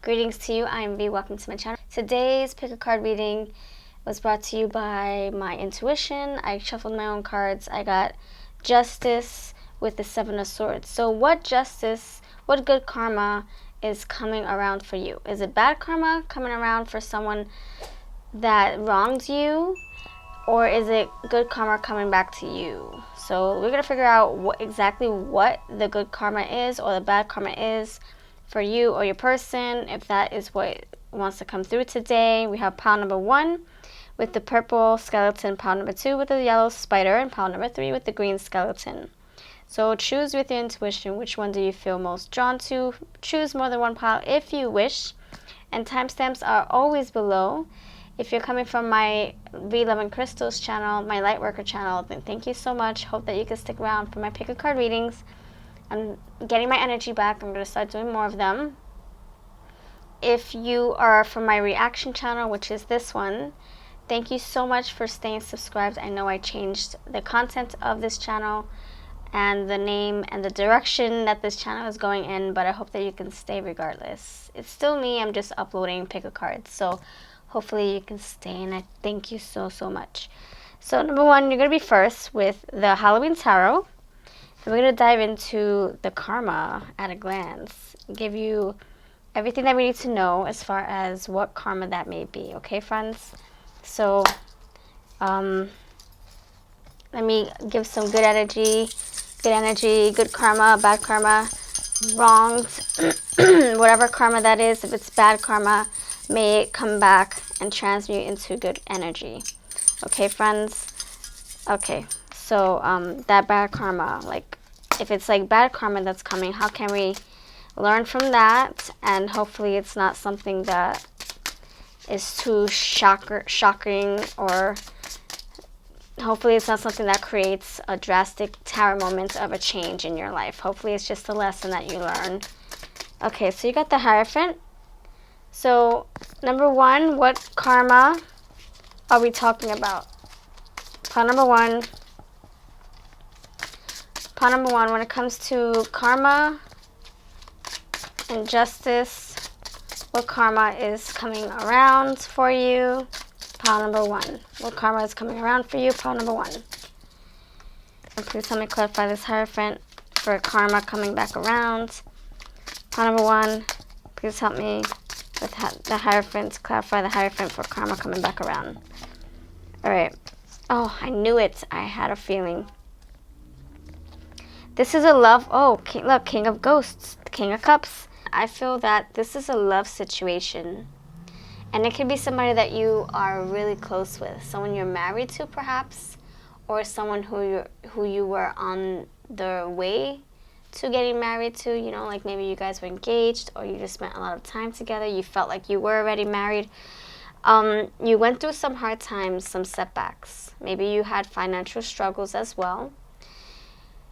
Greetings to you, I'm V, welcome to my channel. Today's pick a card reading was brought to you by my intuition. I shuffled my own cards. I got Justice with the Seven of Swords. So what good karma is coming around for you? Is it bad karma coming around for someone that wronged you? Or is it good karma coming back to you? So we're going to figure out exactly what the good karma is or the bad karma is for you or your person, if that is what wants to come through today. We have pile number 1 with the purple skeleton, pile number 2 with the yellow spider, and pile number 3 with the green skeleton. So choose with your intuition, which one do you feel most drawn to. Choose more than one pile if you wish, and timestamps are always below. If you're coming from my V Love and Crystals channel, my Lightworker channel, then thank you so much. Hope that you can stick around for my pick a card readings. I'm getting my energy back. I'm going to start doing more of them. If you are from my reaction channel, which is this one, thank you so much for staying subscribed. I know I changed the content of this channel and the name and the direction that this channel is going in, but I hope that you can stay regardless. It's still me. I'm just uploading pick a cards. So hopefully you can stay, and I thank you so much. So number 1, you're going to be first with the Halloween Tarot. And we're going to dive into the karma at a glance. Give you everything that we need to know as far as what karma that may be. Okay, friends? So, let me give some good energy, good karma, bad karma, wrongs, whatever karma that is. If it's bad karma, may it come back and transmute into good energy. Okay, friends? Okay. So that bad karma, like if it's like bad karma that's coming, how can we learn from that? And hopefully it's not something that is too shocking, or hopefully it's not something that creates a drastic tarot moment of a change in your life. Hopefully it's just a lesson that you learn. Okay, so you got the Hierophant. So number 1, what karma are we talking about? Pile number 1. When it comes to karma and justice, what karma is coming around for you? Pile number 1. What karma is coming around for you? Pile number 1. And please help me clarify this Hierophant for karma coming back around. Pile number 1. Please help me with the Hierophant, clarify the Hierophant for karma coming back around. Alright. Oh, I knew it. I had a feeling. This is a love, look, King of Ghosts, King of Cups. I feel that this is a love situation. And it could be somebody that you are really close with. Someone you're married to, perhaps. Or someone who you were on the way to getting married to. You know, like maybe you guys were engaged, or you just spent a lot of time together. You felt like you were already married. You went through some hard times, some setbacks. Maybe you had financial struggles as well.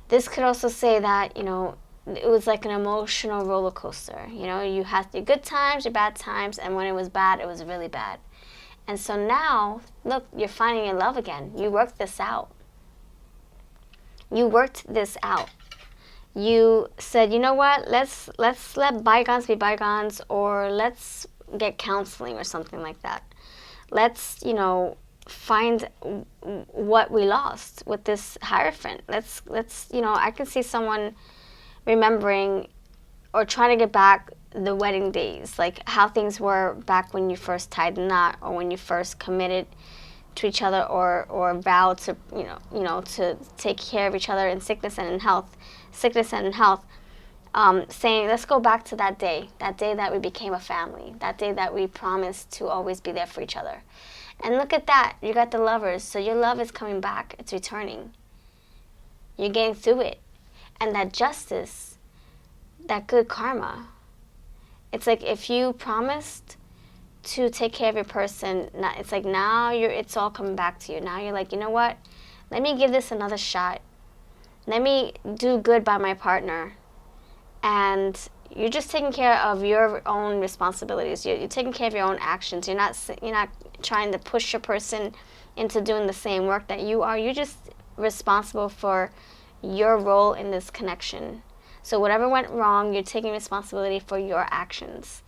This could also say that, you know, it was like an emotional roller coaster. You know, you had your good times, your bad times, and when it was bad, it was really bad. And so now, look, you're finding your love again. You worked this out. You said, you know what, let's let bygones be bygones, or let's get counseling or something like that. Let's, you know, find what we lost with this Hierophant. Let's you know, I can see someone remembering or trying to get back the wedding days, like how things were back when you first tied the knot, or when you first committed to each other, or vowed to to take care of each other in sickness and in health. Saying, let's go back to that day that we became a family, that day that we promised to always be there for each other. And look at that, you got the Lovers, so your love is coming back, it's returning. You're getting through it. And that justice, that good karma, it's like if you promised to take care of your person, it's like now it's all coming back to you. Now you're like, you know what, let me give this another shot. Let me do good by my partner. And you're just taking care of your own responsibilities. You're taking care of your own actions. You're not trying to push your person into doing the same work that you are. You're just responsible for your role in this connection. So whatever went wrong, you're taking responsibility for your actions.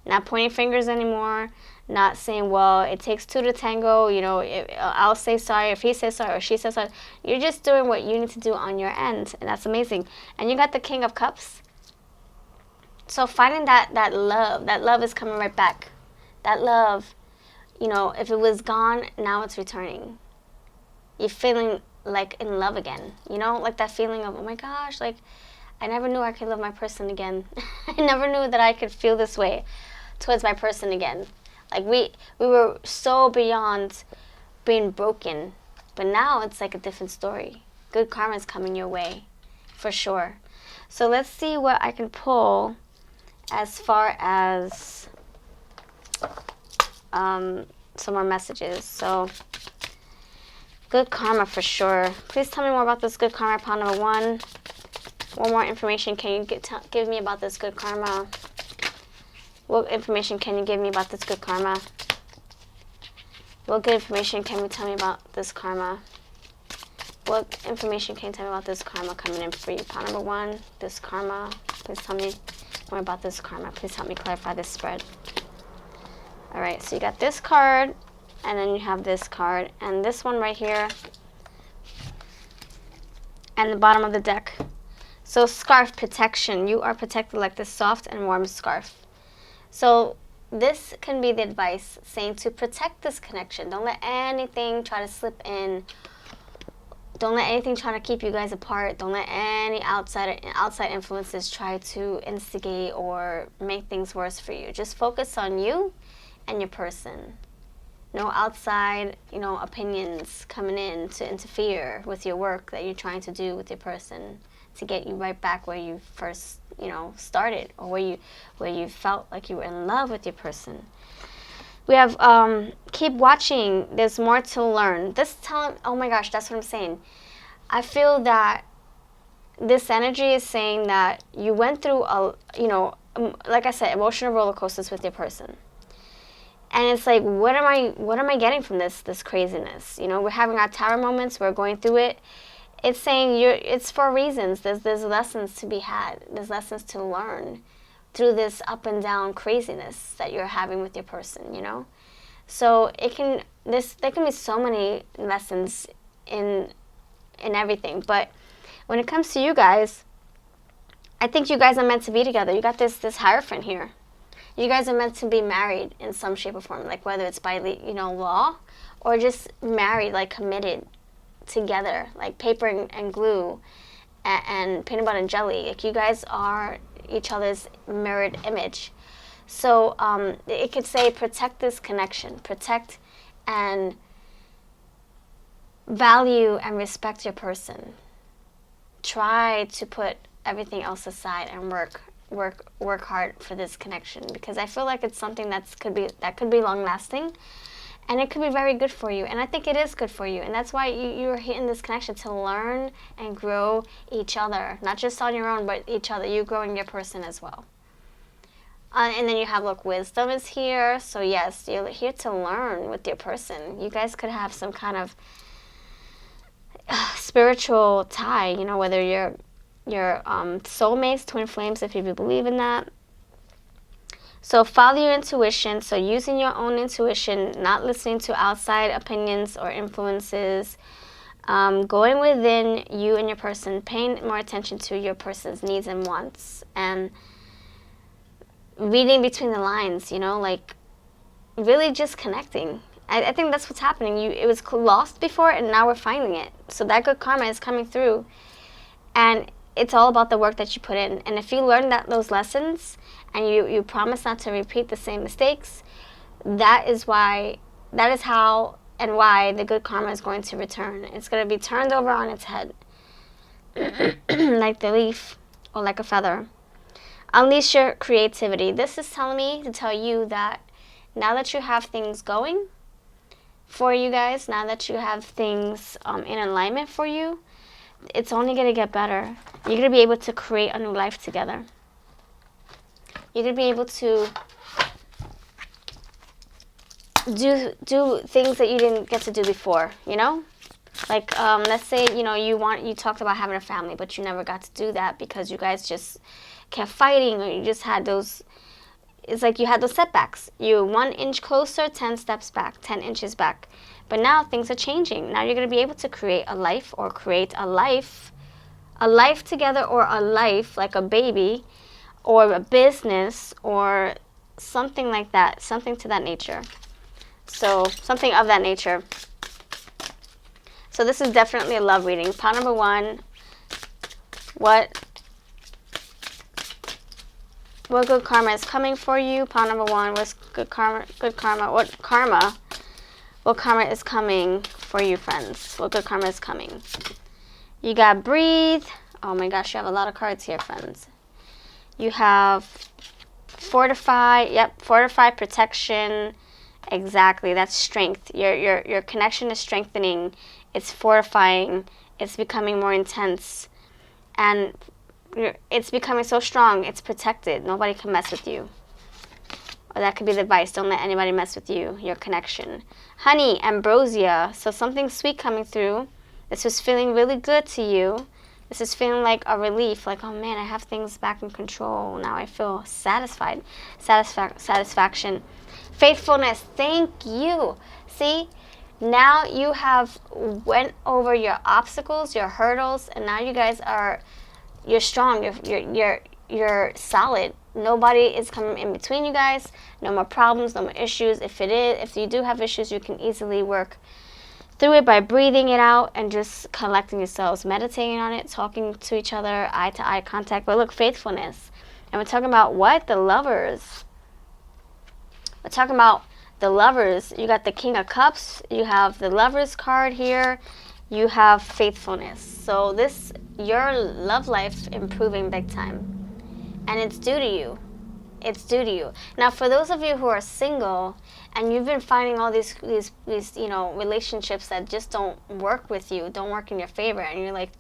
Not pointing fingers anymore. Not saying, well, it takes two to tango. You know, I'll say sorry if he says sorry or she says sorry. You're just doing what you need to do on your end, and that's amazing. And you got the King of Cups. So finding that love is coming right back. That love, you know, if it was gone, now it's returning. You're feeling like in love again. You know, like that feeling of, oh my gosh, like I never knew I could love my person again. I never knew that I could feel this way towards my person again. Like we were so beyond being broken, but now it's like a different story. Good karma is coming your way, for sure. So let's see what I can pull as far as some more messages. So good karma for sure. Please tell me more about this good karma, pile number 1. What more information can you give me about this good karma? What information can you give me about this good karma? What good information can you tell me about this karma? What information can you tell me about this karma coming in for you? Pile number 1, this karma. Please tell me more about this karma. Please help me clarify this spread. All right, so you got this card, and then you have this card, and this one right here, and the bottom of the deck. So scarf protection. You are protected like this soft and warm scarf. So this can be the advice saying to protect this connection. Don't let anything try to slip in. Don't let anything try to keep you guys apart. Don't let any outside influences try to instigate or make things worse for you. Just focus on you and your person. No outside, you know, opinions coming in to interfere with your work that you're trying to do with your person to get you right back where you first, you know, started, or where you felt like you were in love with your person. We have keep watching. There's more to learn. Oh my gosh, that's what I'm saying. I feel that this energy is saying that you went through like I said, emotional roller coasters with your person. And it's like, what am I getting from this craziness? You know, we're having our tower moments, we're going through it. It's saying it's for reasons. There's lessons to be had. There's lessons to learn through this up and down craziness that you're having with your person, you know? So there can be so many lessons in everything. But when it comes to you guys, I think you guys are meant to be together. You got this Hierophant here. You guys are meant to be married in some shape or form, like whether it's by law or just married, like committed together, like paper and glue and peanut butter and jelly. Like you guys are each other's mirrored image. So it could say protect this connection, protect and value and respect your person. Try to put everything else aside and work hard for this connection, because I feel like it's something that could be long lasting. And it could be very good for you. And I think it is good for you. And that's why you're hitting this connection to learn and grow each other. Not just on your own, but each other. You're growing your person as well. And then you have, look, wisdom is here. So yes, you're here to learn with your person. You guys could have some kind of spiritual tie, you know, whether you're soulmates, twin flames, if you believe in that. So follow your intuition. So using your own intuition, not listening to outside opinions or influences, going within you and your person, paying more attention to your person's needs and wants, and reading between the lines, you know, like really just connecting. I think that's what's happening. It was lost before, and now we're finding it. So that good karma is coming through, and it's all about the work that you put in. And if you learn those lessons and you promise not to repeat the same mistakes, that is how and why the good karma is going to return. It's going to be turned over on its head like the leaf or like a feather. Unleash your creativity. This is telling me to tell you that now that you have things going for you guys, now that you have things in alignment for you, it's only going to get better. You're going to be able to create a new life together. You're going to be able to do things that you didn't get to do before, you know? Like, let's say, you talked about having a family, but you never got to do that because you guys just kept fighting, or you just had those it's like you had those setbacks. You 1 inch closer, 10 steps back, 10 inches back. But now things are changing. Now you're going to be able to create a life together, or a life like a baby or a business or something like that, something to that nature. So something of that nature. So this is definitely a love reading. Pile number 1, what good karma is coming for you? Pile number 1, what's good karma, what karma is coming for you, friends? What good karma is coming? You got breathe. Oh my gosh, you have a lot of cards here, friends. You have fortify. Yep, fortify, protection. Exactly, that's strength. Your connection is strengthening. It's fortifying. It's becoming more intense. And it's becoming so strong, it's protected. Nobody can mess with you. Or that could be the advice. Don't let anybody mess with you, your connection. Honey, ambrosia. So something sweet coming through. This is feeling really good to you. This is feeling like a relief. Like, oh man, I have things back in control. Now I feel satisfied. Satisfaction. Faithfulness. Thank you. See? Now you have went over your obstacles, your hurdles, and now you guys you're strong. You're solid. Nobody is coming in between you guys. No more problems, no more issues. If you do have issues, you can easily work through it by breathing it out and just collecting yourselves, meditating on it, talking to each other, eye-to-eye contact. But look, faithfulness. And we're talking about what? The lovers. We're talking about the lovers. You got the King of Cups. You have the Lovers card here. You have faithfulness. So your love life improving big time. And it's due to you. It's due to you. Now, for those of you who are single and you've been finding all these relationships that just don't work with you, don't work in your favor, and you're like,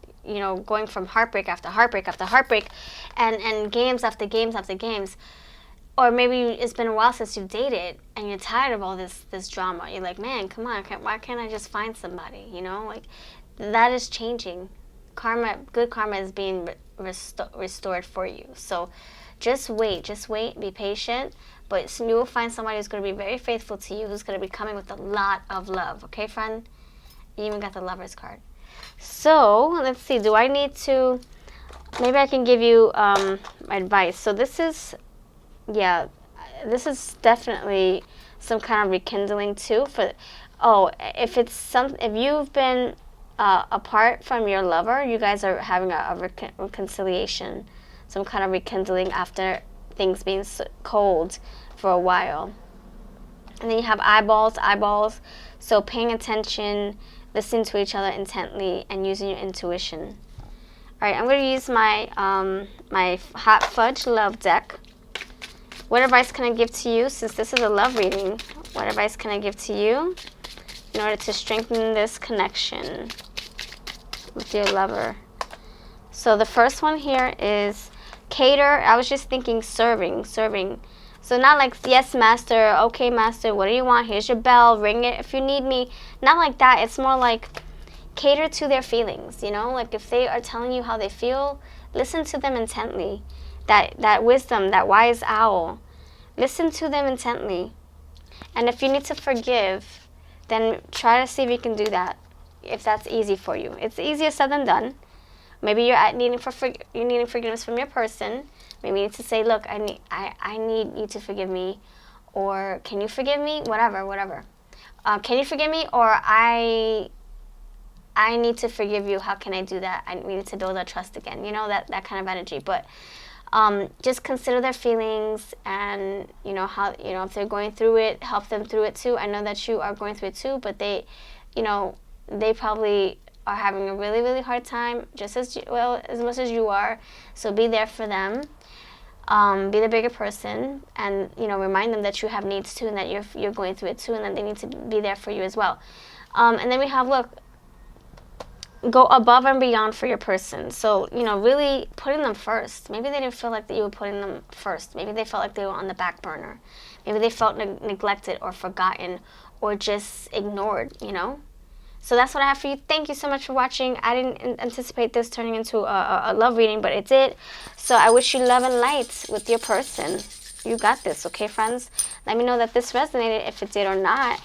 going from heartbreak after heartbreak after heartbreak, and games after games after games, or maybe it's been a while since you've dated and you're tired of all this drama. You're like, man, come on, why can't I just find somebody? Like that is changing. Good karma is being restored for you. So just wait, be patient. But you will find somebody who's going to be very faithful to you, who's going to be coming with a lot of love. Okay, friend? You even got the Lovers card. So let's see. Do I need to? Maybe I can give you advice. So this is definitely some kind of rekindling too. If you've been apart from your lover, you guys are having a reconciliation, some kind of rekindling after things being cold for a while. And then you have eyeballs. So paying attention, listening to each other intently, and using your intuition. All right, I'm going to use my my Hot Fudge Love deck. What advice can I give to you, since this is a love reading? What advice can I give to you in order to strengthen this connection with your lover? So the first one here is cater. I was just thinking serving. So not like, yes, master, okay, master, what do you want? Here's your bell, ring it if you need me. Not like that. It's more like cater to their feelings, Like if they are telling you how they feel, listen to them intently. That wisdom, that wise owl. Listen to them intently. And if you need to forgive, then try to see if you can do that, if that's easy for you. It's easier said than done. Maybe you're needing forgiveness from your person. Maybe you need to say, look, I need you to forgive me, or can you forgive me? Whatever. Can you forgive me? Or I need to forgive you. How can I do that? We need to build our trust again. That kind of energy. But just consider their feelings, and how if they're going through it, help them through it too. I know that you are going through it too, but they probably are having a really, really hard time, just as much as you are. So be there for them. Be the bigger person, and remind them that you have needs too, and that you're going through it too, and that they need to be there for you as well. And then we have, go above and beyond for your person. So, really putting them first. Maybe they didn't feel like that you were putting them first. Maybe they felt like they were on the back burner. Maybe they felt neglected or forgotten or just ignored, So that's what I have for you. Thank you so much for watching. I didn't anticipate this turning into a love reading, but it did. So I wish you love and light with your person. You got this, okay, friends? Let me know that this resonated, if it did or not,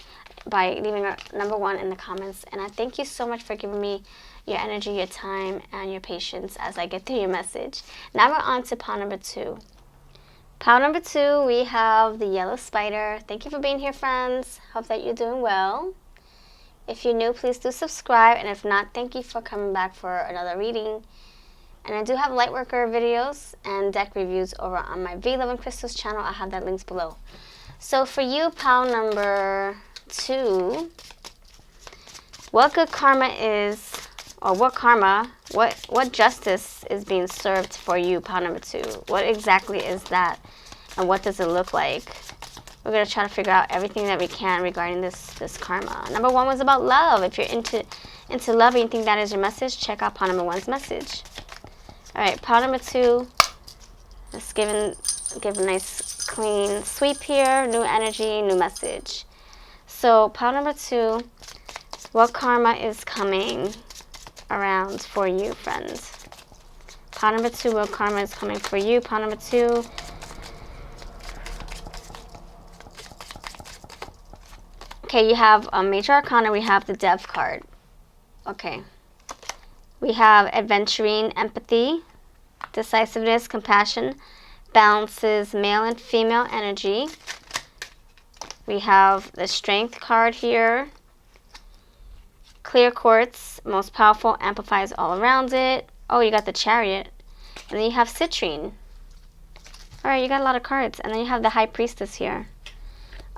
by leaving a number 1 in the comments. And I thank you so much for giving me your energy, your time, and your patience as I get through your message. Now we're on to pile number 2. Pile number 2, we have the yellow spider. Thank you for being here, friends. Hope that you're doing well. If you're new, please do subscribe. And if not, thank you for coming back for another reading. And I do have lightworker videos and deck reviews over on my V11 Crystals channel. I have that links below. So for you, pile number 2, what good karma is, or what justice is being served for you, pile number 2? What exactly is that, and what does it look like? We're going to try to figure out everything that we can regarding this karma. Number 1 was about love. If you're into love and you think that is your message, check out pile number 1's message. All right, pile number 2, let's give a nice clean sweep here. New energy, new message. So pile number 2, what karma is coming around for you, friends? Pile number 2, what karma is coming for you? Pile number 2. Okay, you have a major arcana. We have the Dev card. Okay. We have adventuring, empathy, decisiveness, compassion, balances male and female energy. We have the Strength card here. Clear quartz, most powerful, amplifies all around it. Oh, you got the Chariot. And then you have Citrine. Alright, you got a lot of cards. And then you have the High Priestess here.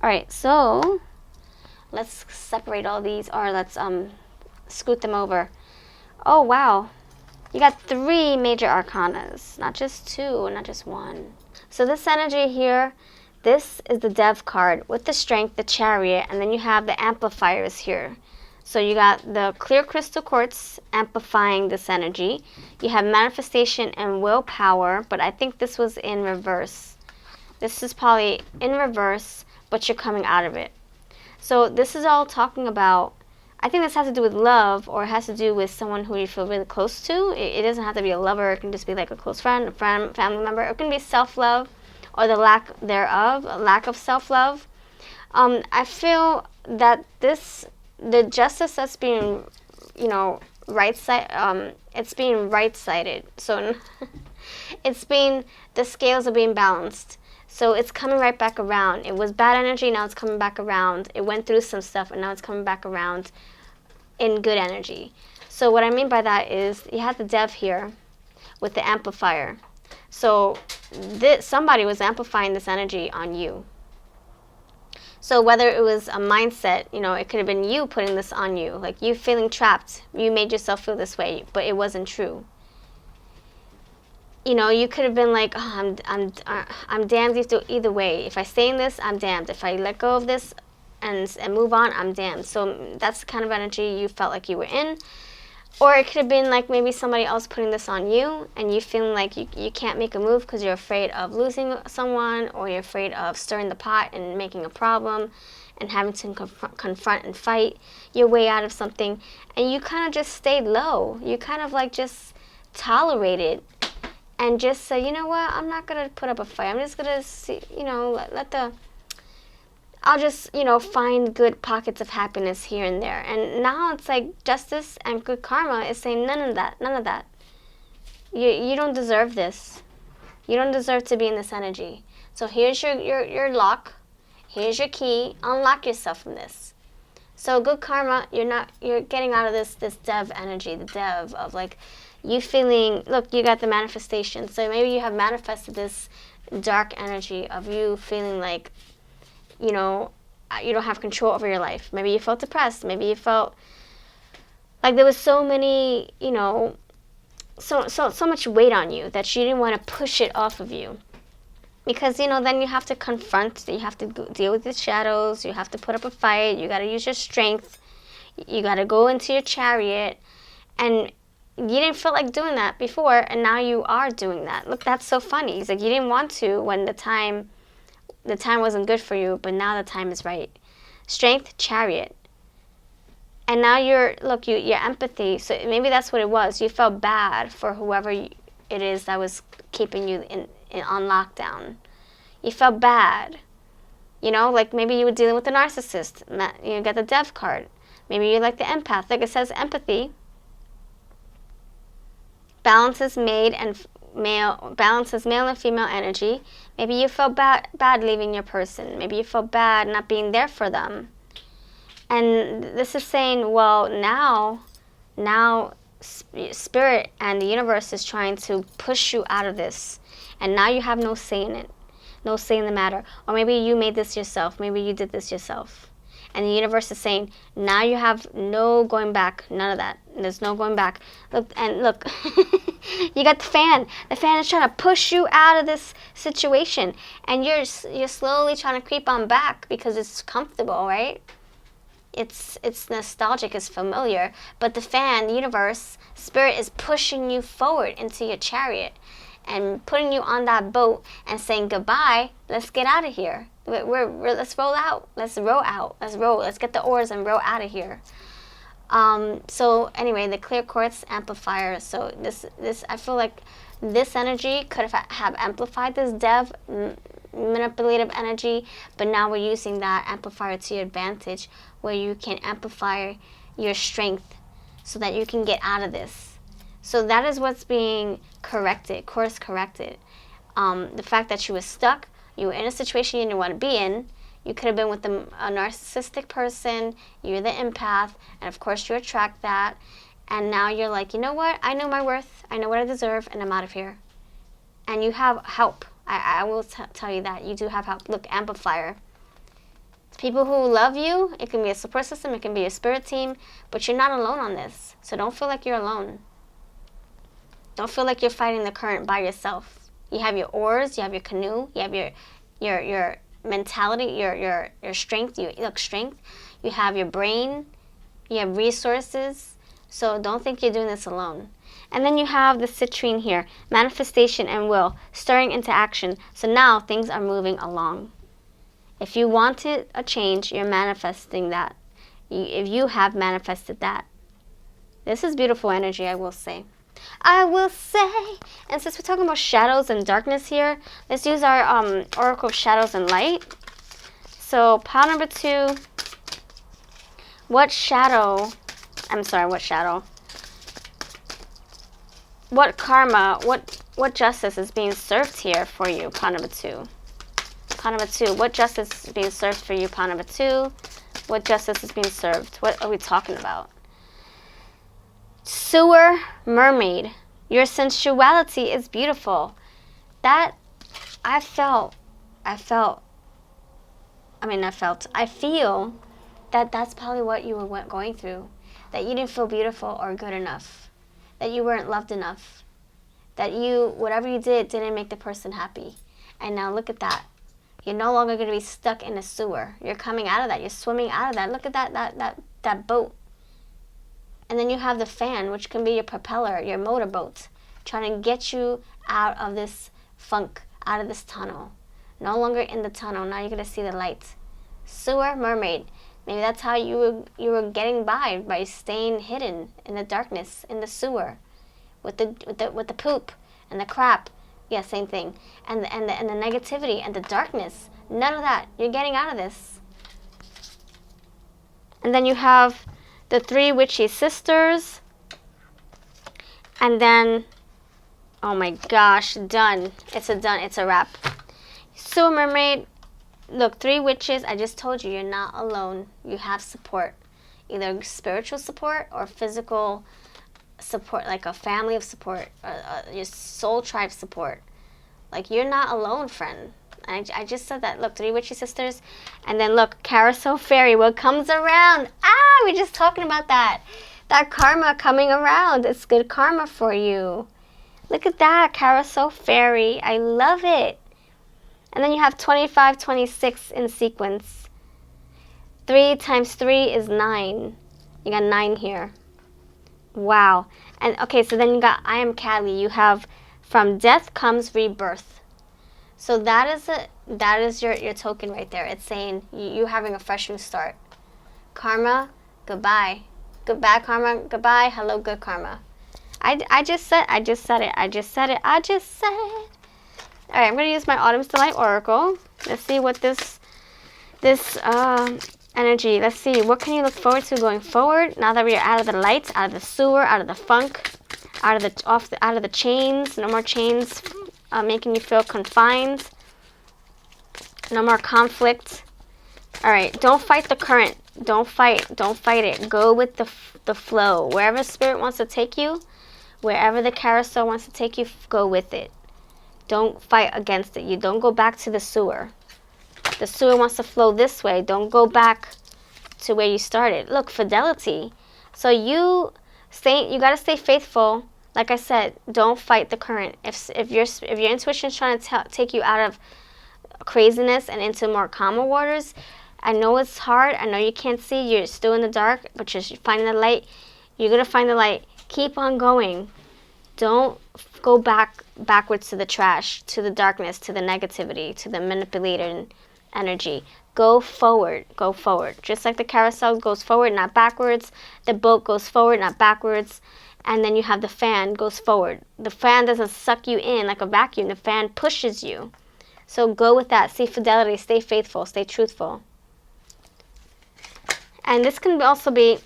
Alright, so let's separate all these, or let's scoot them over. Oh, wow. You got 3 major arcanas, not just 2, not just 1. So this energy here, this is the Dev card with the Strength, the Chariot, and then you have the amplifiers here. So you got the clear crystal quartz amplifying this energy. You have manifestation and willpower, but I think this was in reverse. This is probably in reverse, but you're coming out of it. So this is all talking about, I think this has to do with love, or it has to do with someone who you feel really close to. It doesn't have to be a lover. It can just be like a close friend, family member. It can be self-love, or the lack thereof, a lack of self-love. I feel that the justice that's being, it's being right-sided. So the scales are being balanced. So it's coming right back around. It was bad energy, now it's coming back around. It went through some stuff, and now it's coming back around in good energy. So what I mean by that is you have the Dev here with the amplifier. So somebody was amplifying this energy on you. So whether it was a mindset, it could have been you putting this on you, like you feeling trapped. You made yourself feel this way, but it wasn't true. You could have been like, oh, I'm damned either way. If I stay in this, I'm damned. If I let go of this and move on, I'm damned. So that's the kind of energy you felt like you were in. Or it could have been like maybe somebody else putting this on you, and you feeling like you can't make a move because you're afraid of losing someone, or you're afraid of stirring the pot and making a problem and having to confront and fight your way out of something. And you kind of just stayed low. You kind of like just tolerated and just say, you know what, I'm not going to put up a fight. I'm just going to see, I'll just, find good pockets of happiness here and there. And now it's like justice and good karma is saying none of that. You don't deserve this. You don't deserve to be in this energy. So here's your lock. Here's your key. Unlock yourself from this. So good karma, you're getting out of this Dev energy, the Dev of like you feeling, look, you got the manifestation. So maybe you have manifested this dark energy of you feeling like, you don't have control over your life. Maybe you felt depressed. Maybe you felt like there was so many, so much weight on you that you didn't want to push it off of you. Because, then you have to confront, you have to deal with the shadows, you have to put up a fight, you got to use your strength, you got to go into your chariot, and you didn't feel like doing that before, and now you are doing that. Look, that's so funny. It's like you didn't want to when the time wasn't good for you, but now the time is right. Strength, chariot. And now your empathy, so maybe that's what it was. You felt bad for whoever it is that was keeping you on lockdown. You felt bad. You know, like maybe you were dealing with a narcissist. You got the Death card. Maybe you're like the empath. Like it says empathy. Balances male and female energy. Maybe you felt bad leaving your person. Maybe you felt bad not being there for them. And this is saying, well, now spirit and the universe is trying to push you out of this. And now you have no say in it. No say in the matter. Or maybe you made this yourself. Maybe you did this yourself. And the universe is saying, now you have no going back. None of that. There's no going back. Look, you got the fan. The fan is trying to push you out of this situation. And you're slowly trying to creep on back because it's comfortable, right? It's nostalgic, it's familiar. But the fan, the universe, spirit is pushing you forward into your chariot and putting you on that boat and saying goodbye. Let's get out of here. Let's roll out. Let's row out. Let's get the oars and row out of here. So anyway, the clear quartz amplifier. So this I feel like this energy could have amplified this manipulative energy, but now we're using that amplifier to your advantage, where you can amplify your strength so that you can get out of this. So that is what's being corrected, course corrected. The fact that you were stuck, you were in a situation you didn't want to be in. You could have been with a narcissistic person, you're the empath, and of course you attract that. And now you're like, you know what? I know my worth, I know what I deserve, and I'm out of here. And you have help. I will tell you that. You do have help. Look, amplifier. People who love you, it can be a support system, it can be a spirit team, but you're not alone on this. So don't feel like you're alone. Don't feel like you're fighting the current by yourself. You have your oars, you have your canoe, you have your mentality, your strength, strength. You have your brain, you have resources. So don't think you're doing this alone. And then you have the citrine here, manifestation and will, stirring into action. So now things are moving along. If you wanted a change, you're manifesting that. If you have manifested that. This is beautiful energy, I will say. I will say. And since we're talking about shadows and darkness here, let's use our Oracle of Shadows and Light. So pile number 2. What karma, what justice is being served here for you, pile number 2? Pile number 2, what justice is being served for you, pile number 2? What justice is being served? What are we talking about? Sewer mermaid. Your sensuality is beautiful. That, I feel that that's probably what you were going through. That you didn't feel beautiful or good enough. That you weren't loved enough. That whatever you didn't make the person happy. And now look at that. You're no longer going to be stuck in a sewer. You're coming out of that. You're swimming out of that. Look at that boat. And then you have the fan, which can be your propeller, your motorboat, trying to get you out of this funk, out of this tunnel. No longer in the tunnel. Now you're going to see the light. Sewer mermaid. Maybe that's how you were getting by staying hidden in the darkness, in the sewer, with the poop and the crap. Yeah, same thing. And the negativity and the darkness. None of that. You're getting out of this. And then you have the 3 witchy sisters. And then, oh my gosh, done. It's a wrap. Sewer mermaid. Look, 3 witches. I just told you, you're not alone. You have support. Either spiritual support or physical support, like a family of support, your soul tribe support. Like, you're not alone, friend. I just said that. Look, 3 witchy sisters. And then look, carousel fairy. What comes around? We're just talking about that. That karma coming around. It's good karma for you. Look at that, carousel fairy. I love it. And then you have 25, 26 in sequence. 3 times 3 is 9. You got 9 here. Wow. And okay, so then you got I am Callie. You have from death comes rebirth. So that is your token right there. It's saying you having a fresh new start. Karma, goodbye. Goodbye, karma. Goodbye. Hello, good karma. I just said it. All right, I'm going to use my Autumn's Delight Oracle. Let's see what this energy, let's see, what can you look forward to going forward now that we're out of the lights, out of the sewer, out of the funk, out of the chains, no more chains making you feel confined, no more conflict. All right, don't fight the current. Don't fight it. Go with the flow. Wherever spirit wants to take you, wherever the carousel wants to take you, go with it. Don't fight against it. You don't go back to the sewer. The sewer wants to flow this way. Don't go back to where you started. Look, fidelity. So you got to stay faithful. Like I said, don't fight the current. If your intuition is trying to take you out of craziness and into more calmer waters, I know it's hard. I know you can't see. You're still in the dark, but you're finding the light. You're going to find the light. Keep on going. Don't go backwards to the trash, to the darkness, to the negativity, to the manipulating energy. Go forward. Go forward. Just like the carousel goes forward, not backwards. The boat goes forward, not backwards. And then you have the fan goes forward. The fan doesn't suck you in like a vacuum. The fan pushes you. So go with that. See fidelity. Stay faithful. Stay truthful. And this can also be,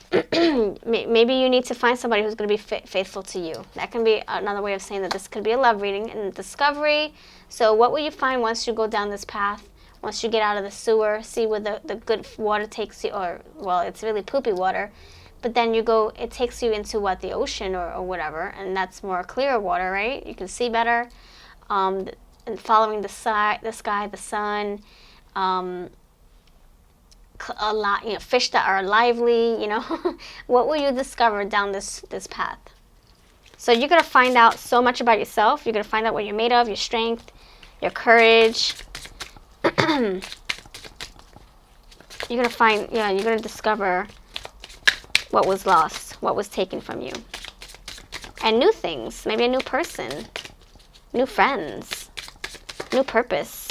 maybe you need to find somebody who's going to be faithful to you. That can be another way of saying that this could be a love reading and discovery. So what will you find once you go down this path? Once you get out of the sewer, see where the good water takes you, or, well, it's really poopy water. But then it takes you into the ocean or whatever, and that's more clear water, right? You can see better. And following the sky, the sun, a lot, fish that are lively, what will you discover down this path? So you're going to find out so much about yourself. You're going to find out what you're made of, your strength, your courage. You're going to discover what was lost, what was taken from you. And new things, maybe a new person, new friends, new purpose.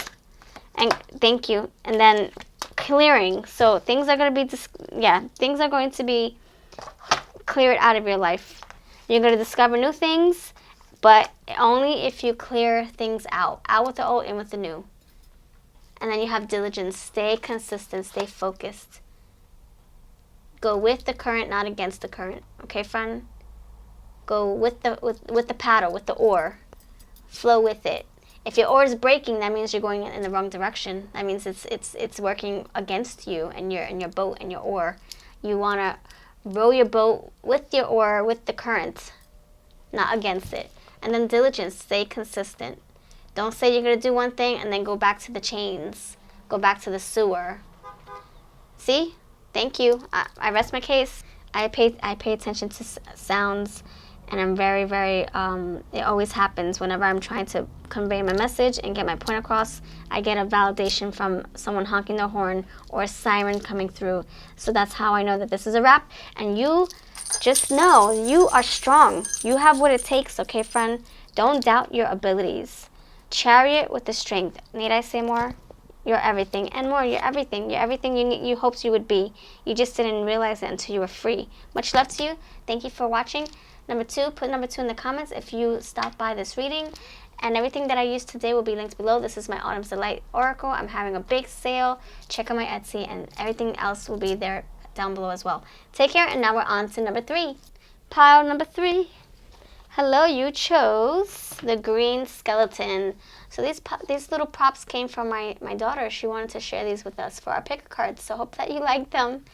And thank you. And then clearing. So things are going to be cleared out of your life. You're going to discover new things, but only if you clear things out with the old, in with the new. And then you have diligence. Stay consistent. Stay focused. Go with the current, not against the current. Okay, friend? Go with the paddle, with the oar. Flow with it. If your oar is breaking, that means you're going in the wrong direction. That means it's working against you and your boat and your oar. You want to row your boat with your oar, with the current, not against it. And then diligence. Stay consistent. Don't say you're going to do one thing and then go back to the chains. Go back to the sewer. See? Thank you. I rest my case. I pay attention to sounds, and I'm very, very, it always happens whenever I'm trying to convey my message and get my point across. I get a validation from someone honking their horn or a siren coming through. So that's how I know that this is a wrap. And you just know you are strong. You have what it takes, okay, friend? Don't doubt your abilities. Chariot with the strength. Need I say more? You're everything and more. You're everything. You're everything you hoped you would be. You just didn't realize it until you were free. Much love to you. Thank you for watching. Number 2, put number 2 in the comments if you stopped by this reading. And everything that I used today will be linked below. This is my Autumn's Delight Oracle. I'm having a big sale. Check out my Etsy, and everything else will be there down below as well. Take care, and now we're on to number 3. Pile number 3. Hello, you chose the green skeleton. So these little props came from my daughter. She wanted to share these with us for our pick cards. So hope that you like them.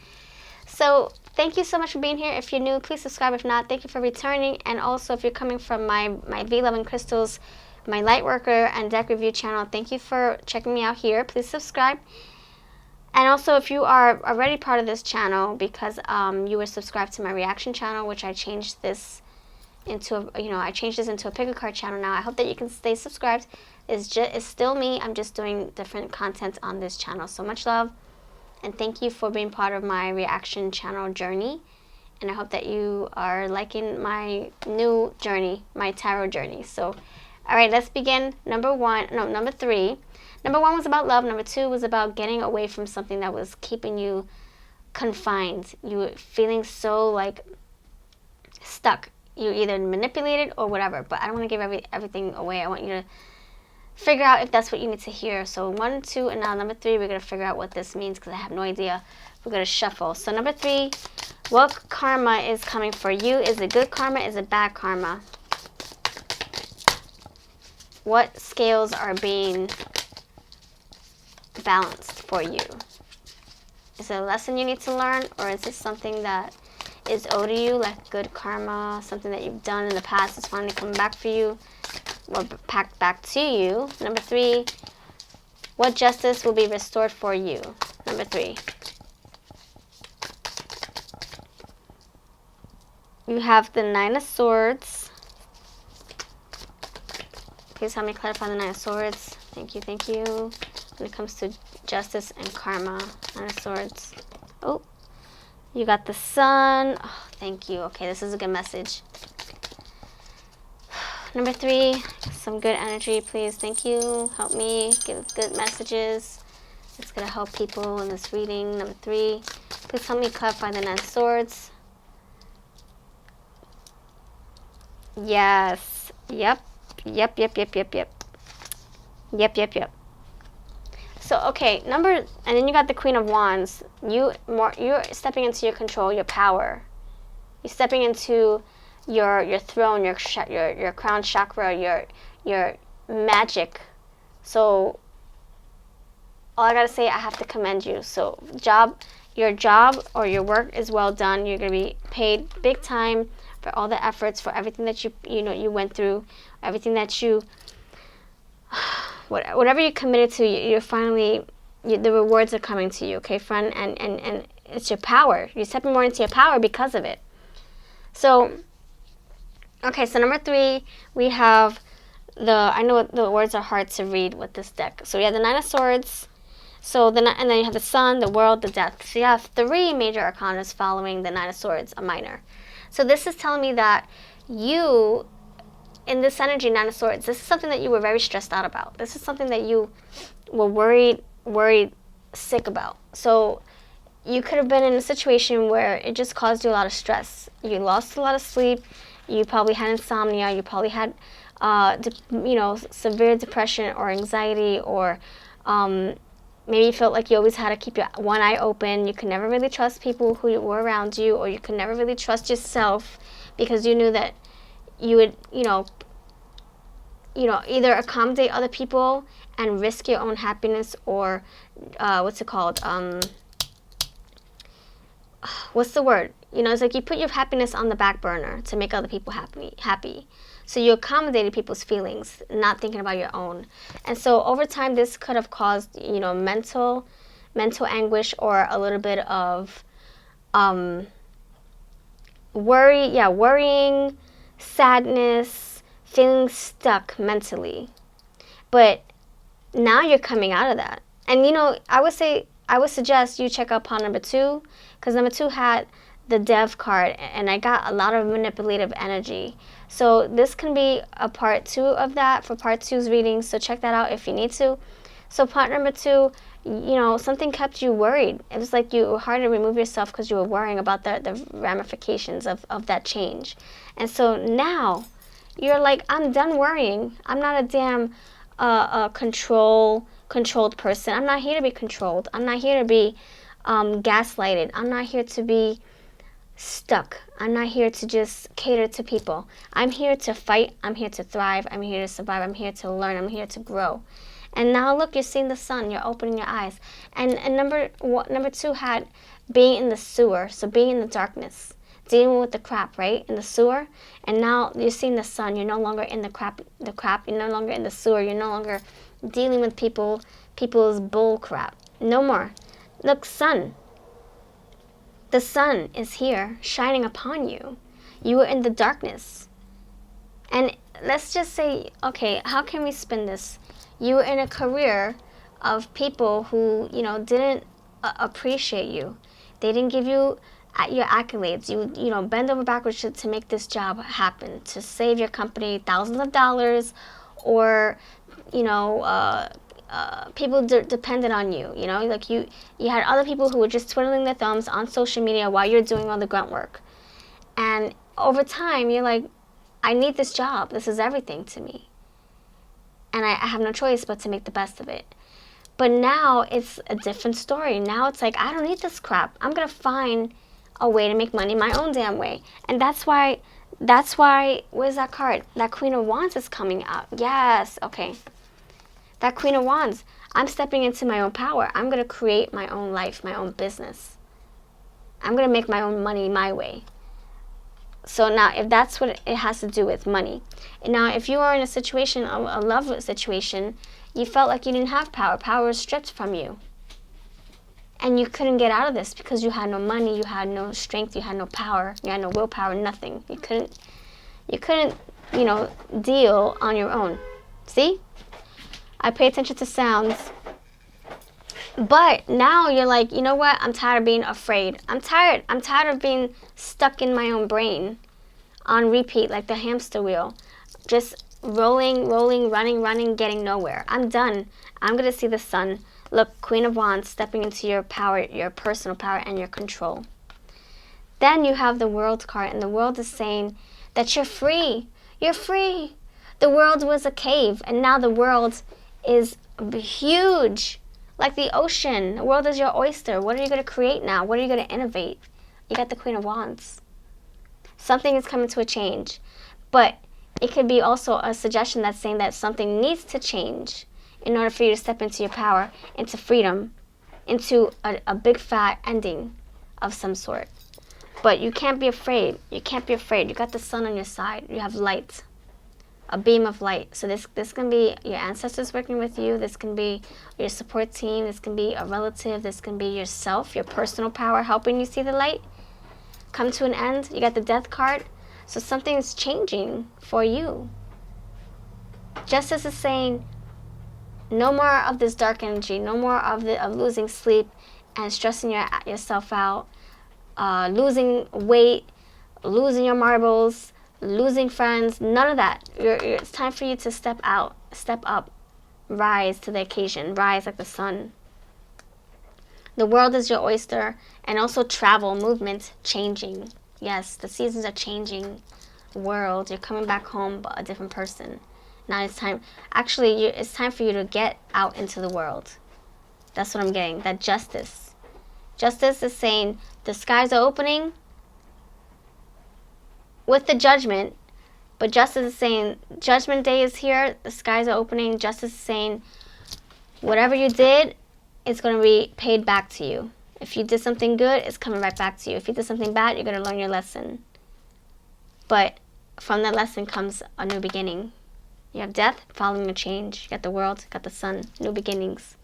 So thank you so much for being here. If you're new, please subscribe. If not, thank you for returning. And also, if you're coming from my V Love and Crystals, my Lightworker and Deck Review channel, thank you for checking me out here. Please subscribe. And also, if you are already part of this channel because you were subscribed to my reaction channel, which I changed this into a pick a card channel now. I hope that you can stay subscribed. It's still me. I'm just doing different content on this channel. So much love, and thank you for being part of my reaction channel journey. And I hope that you are liking my new journey, my tarot journey. So, all right, let's begin. Number 3. Number 1 was about love. Number 2 was about getting away from something that was keeping you confined. You were feeling so like stuck. You either manipulated or whatever. But I don't want to give everything away. I want you to figure out if that's what you need to hear. So 1, 2, and now number 3, we're going to figure out what this means because I have no idea. We're going to shuffle. So number 3, what karma is coming for you? Is it good karma? Is it bad karma? What scales are being balanced for you? Is it a lesson you need to learn, or is this something that is owed to you, like good karma, something that you've done in the past is finally coming back for you, or packed back to you? Number 3, what justice will be restored for you? Number 3. You have the 9 of Swords. Please help me clarify the 9 of Swords. Thank you, thank you. When it comes to justice and karma, 9 of Swords. Oh, you got the Sun. Oh, thank you. Okay, this is a good message. Number 3, some good energy, please. Thank you. Help me give good messages. It's going to help people in this reading. Number 3, please help me clarify the 9 of Swords. Yes. Yep. Yep. So, okay, and then you got the Queen of Wands. You're stepping into your control, your power. You're stepping into your throne, your crown chakra, your magic. So all I gotta say, I have to commend you. So your job or your work is well done. You're gonna be paid big time for all the efforts, for everything that you went through, everything that whatever you committed to, you're finally, the rewards are coming to you, okay, friend? And it's your power. You're stepping more into your power because of it. So, okay, so number 3, we have I know the words are hard to read with this deck. So we have the 9 of Swords. So and then you have the Sun, the World, the Death. So you have 3 major arcana following the 9 of Swords, a minor. So this is telling me that you, in this energy, 9 of Swords, this is something that you were very stressed out about. This is something that you were worried, sick about. So you could have been in a situation where it just caused you a lot of stress. You lost a lot of sleep. You probably had insomnia. You probably had, severe depression or anxiety, or maybe you felt like you always had to keep your one eye open. You could never really trust people who were around you, or you could never really trust yourself because you knew that you would, either accommodate other people and risk your own happiness, or what's the word? It's like you put your happiness on the back burner to make other people happy. So you accommodated people's feelings, not thinking about your own. And so over time, this could have caused, mental anguish, or a little bit of worrying, sadness, feeling stuck mentally. But now you're coming out of that. And, I would suggest you check out pile number 2, because number 2 had the Dev card, and I got a lot of manipulative energy. So this can be a part 2 of that for part 2's reading, so check that out if you need to. So part number 2, something kept you worried. It was like you were hard to remove yourself because you were worrying about the ramifications of that change. And so now you're like, I'm done worrying. I'm not a damn controlled person. I'm not here to be controlled. I'm not here to be gaslighted. I'm not here to be stuck. I'm not here to just cater to people. I'm here to fight. I'm here to thrive. I'm here to survive. I'm here to learn. I'm here to grow. And now look, you're seeing the sun. You're opening your eyes. And number 2 had being in the sewer, so being in the darkness, dealing with the crap, right, in the sewer. And now you're seeing the sun. You're no longer in the crap. You're no longer in the sewer. You're no longer dealing with people's bull crap. No more. Look, sun. The sun is here, shining upon you. You were in the darkness. And let's just say, okay, how can we spin this? You were in a career of people who, didn't appreciate you. They didn't give you your accolades. You bend over backwards to make this job happen, to save your company thousands of dollars, or, people depended on you, like you had other people who were just twiddling their thumbs on social media while you're doing all the grunt work. And over time, you're like, I need this job. This is everything to me. and I have no choice but to make the best of it. But now it's a different story. Now it's like, I don't need this crap. I'm going to find a way to make money my own damn way. And that's why, where's that card? That Queen of Wands is coming out. Yes, okay. That Queen of Wands. I'm stepping into my own power. I'm going to create my own life, my own business. I'm going to make my own money my way. So now, if that's what it has to do with money. And now, if you are in a situation, a love situation, you felt like you didn't have power. Power was stripped from you. And you couldn't get out of this because you had no money, you had no strength, you had no power, you had no willpower, nothing. You couldn't, deal on your own. See? I pay attention to sounds. But now you're like, you know what? I'm tired of being afraid. I'm tired of being stuck in my own brain on repeat like the hamster wheel. Just rolling, running, getting nowhere. I'm done. I'm going to see the sun. Look, Queen of Wands stepping into your power, your personal power and your control. Then you have the World card, and the World is saying that you're free. You're free. The world was a cave, and now the world is huge. Like the ocean. The world is your oyster. What are you going to create now? What are you going to innovate? You got the Queen of Wands. Something is coming to a change. But it could be also a suggestion that's saying that something needs to change in order for you to step into your power, into freedom, into a big fat ending of some sort. But you can't be afraid. You can't be afraid. You got the sun on your side. You have light. A beam of light. So this can be your ancestors working with you. This can be your support team. This can be a relative. This can be yourself, your personal power helping you see the light come to an end. You got the Death card. So something is changing for you. Justice is saying no more of this dark energy. No more of losing sleep and stressing yourself out. Losing weight. Losing your marbles. Losing friends, none of that. It's time for you to step out, step up, rise to the occasion, rise like the sun. The world is your oyster, and also travel, movement, changing. Yes, the seasons are changing. World, you're coming back home, but a different person. Now it's time. Actually, it's time for you to get out into the world. That's what I'm getting. That justice. Justice is saying the skies are opening with the judgment, but justice is saying judgment day is here, the skies are opening. Justice is saying whatever you did, it's going to be paid back to you. If you did something good, it's coming right back to you. If you did something bad, you're going to learn your lesson. But from that lesson comes a new beginning. You have death following a change. You got the world, got the sun, new beginnings.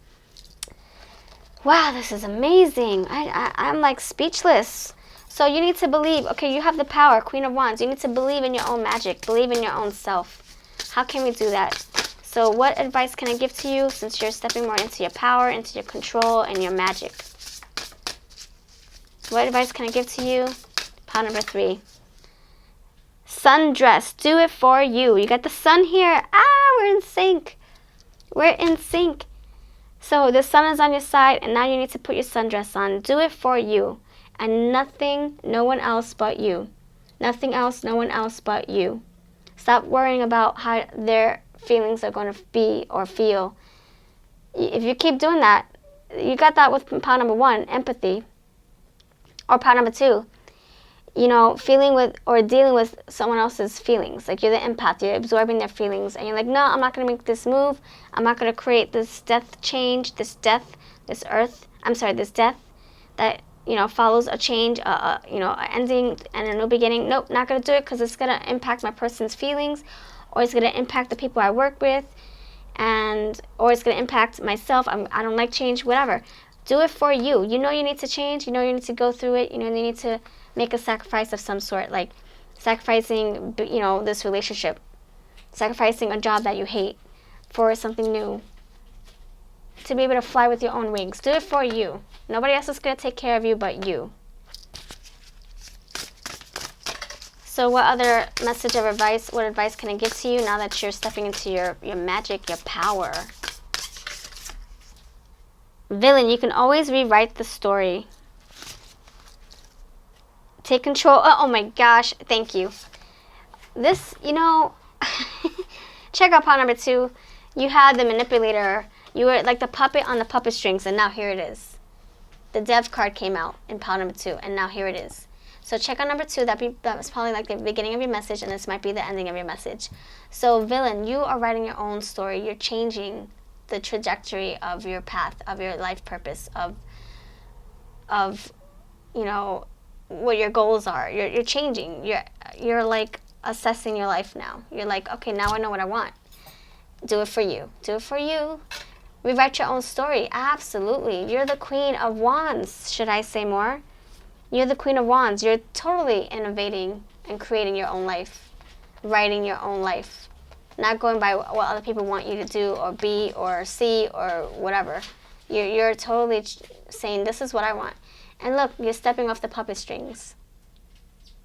Wow, this is amazing. I'm like speechless. So you need to believe, okay, you have the power, Queen of Wands. You need to believe in your own magic, believe in your own self. How can we do that? So what advice can I give to you since you're stepping more into your power, into your control, and your magic? What advice can I give to you? Pile number 3. Sundress, do it for you. You got the sun here. We're in sync. We're in sync. So the sun is on your side, and now you need to put your sundress on. Do it for you. And nothing, no one else but you. Nothing else, no one else but you. Stop worrying about how their feelings are going to be or feel. If you keep doing that, you got that with pile number 1, empathy. Or pile number 2, feeling with or dealing with someone else's feelings. Like you're the empath, you're absorbing their feelings. And you're like, no, I'm not going to make this move. I'm not going to create this death change, this death that follows a change, an ending and a new beginning. Nope, not going to do it because it's going to impact my person's feelings, or it's going to impact the people I work with, or it's going to impact myself. I don't like change, whatever. Do it for you. You need to change. You need to go through it. You need to make a sacrifice of some sort, like sacrificing, this relationship, sacrificing a job that you hate for something new, to be able to fly with your own wings. Do it for you. Nobody else is going to take care of you but you. So what other message of advice, what advice can I give to you now that you're stepping into your magic, your power? Villain, you can always rewrite the story. Take control. Oh my gosh, thank you. This, check out pile number 2. You had the manipulator. You were like the puppet on the puppet strings, and now here it is. The Dev card came out in pile number 2, and now here it is. So check out number 2. That was probably like the beginning of your message, and this might be the ending of your message. So villain, you are writing your own story. You're changing the trajectory of your path, of your life purpose, of you know, what your goals are. You're changing. You're like assessing your life now. You're like, okay, now I know what I want. Do it for you. Do it for you. Rewrite your own story. Absolutely. You're the Queen of Wands. Should I say more? You're the Queen of Wands. You're totally innovating and creating your own life. Writing your own life. Not going by what other people want you to do or be or see or whatever. You're totally saying, this is what I want. And look, you're stepping off the puppet strings.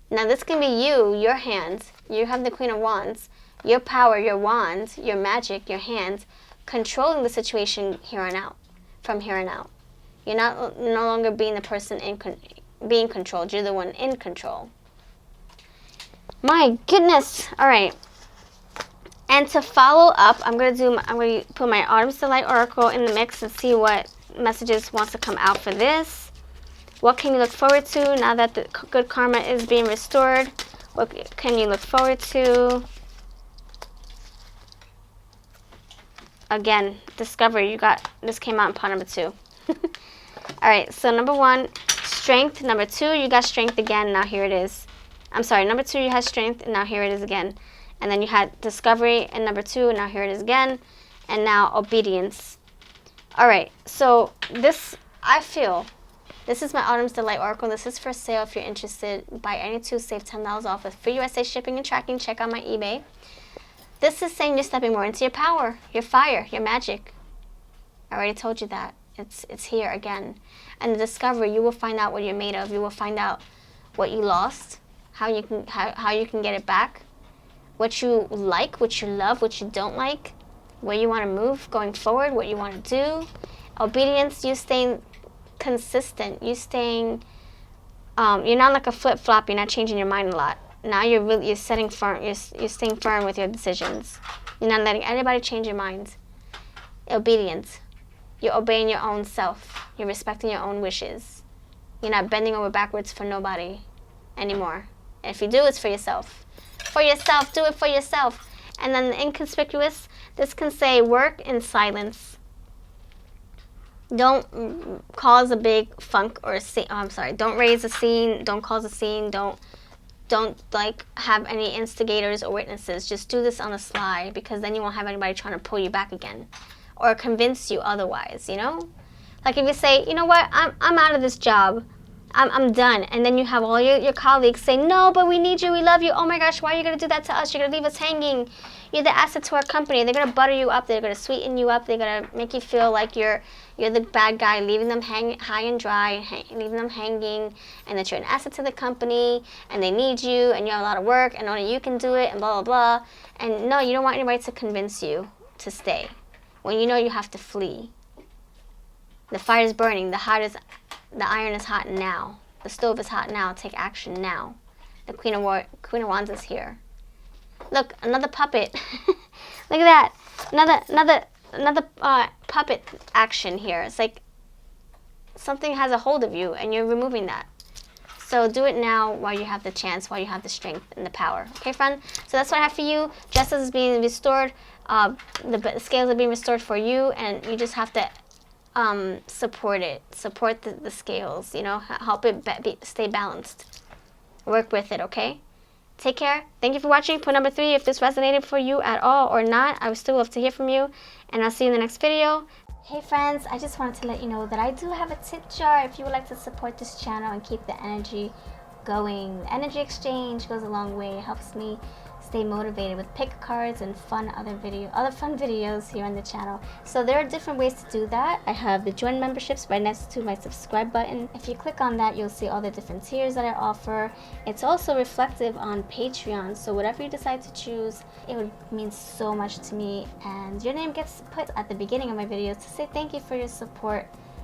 Now this can be you, your hands. You have the Queen of Wands. Your power, your wand, your magic, your hands, controlling the situation here on out, from here on out. You're no longer being the person being controlled. You're the one in control. My goodness. All right. And to follow up, I'm going to put my Autumn's Delight Oracle in the mix and see what messages wants to come out for this. What can you look forward to now that the good karma is being restored? What can you look forward to? Again, discovery. This came out in part number 2. All right, so number 1, strength. Number 2, you got strength again. Now here it is. I'm sorry, number 2, you had strength, and now here it is again. And then you had discovery in number 2, and now here it is again. And now obedience. All right, so this, I feel, this is my Autumn's Delight Oracle. This is for sale if you're interested. Buy any 2, save $10 off with free USA shipping and tracking. Check out my eBay. This is saying you're stepping more into your power, your fire, your magic. I already told you that. It's here again. And the discovery, you will find out what you're made of. You will find out what you lost, how you can get it back, what you like, what you love, what you don't like, where you want to move going forward, what you want to do. Obedience, you staying consistent. You staying, you're not like a flip-flop. You're not changing your mind a lot. Now you're setting firm. You're staying firm with your decisions. You're not letting anybody change your mind. Obedience. You're obeying your own self. You're respecting your own wishes. You're not bending over backwards for nobody anymore. And if you do, it's for yourself. For yourself. Do it for yourself. And then the inconspicuous. This can say work in silence. Don't cause a big funk or a scene. Oh, I'm sorry. Don't raise a scene. Don't cause a scene. Don't like have any instigators or witnesses. Just do this on the sly, because then you won't have anybody trying to pull you back again or convince you otherwise, you know? Like if you say, you know what, I'm out of this job. I'm done. And then you have all your colleagues say, no, but we need you, we love you. Oh my gosh, why are you going to do that to us? You're going to leave us hanging. You're the asset to our company. They're going to butter you up. They're going to sweeten you up. They're going to make you feel like you're the bad guy, leaving them high and dry, leaving them hanging, and that you're an asset to the company, and they need you, and you have a lot of work, and only you can do it, and blah, blah, blah. And no, you don't want anybody to convince you to stay when you know you have to flee. The fire is burning. The iron is hot now. The stove is hot now. Take action now. The Queen of Wands is here. Look, another puppet. Look at that. Another puppet action here. It's like something has a hold of you, and you're removing that. So do it now while you have the chance, while you have the strength and the power. Okay, friend? So that's what I have for you. Justice is being restored. The scales are being restored for you, and you just have to support it. Support the scales, you know, help it stay balanced. Work with it, okay? Take care. Thank you for watching. Point number 3, if this resonated for you at all or not, I would still love to hear from you, and I'll see you in the next video. Hey friends, I just wanted to let you know that I do have a tip jar if you would like to support this channel and keep the energy going. The energy exchange goes a long way. It helps me stay motivated with pick cards and other fun videos here on the channel. So there are different ways to do that. I have the join memberships right next to my subscribe button. If you click on that, you'll see all the different tiers that I offer. It's also reflective on Patreon, so whatever you decide to choose, it would mean so much to me, and your name gets put at the beginning of my videos to say thank you for your support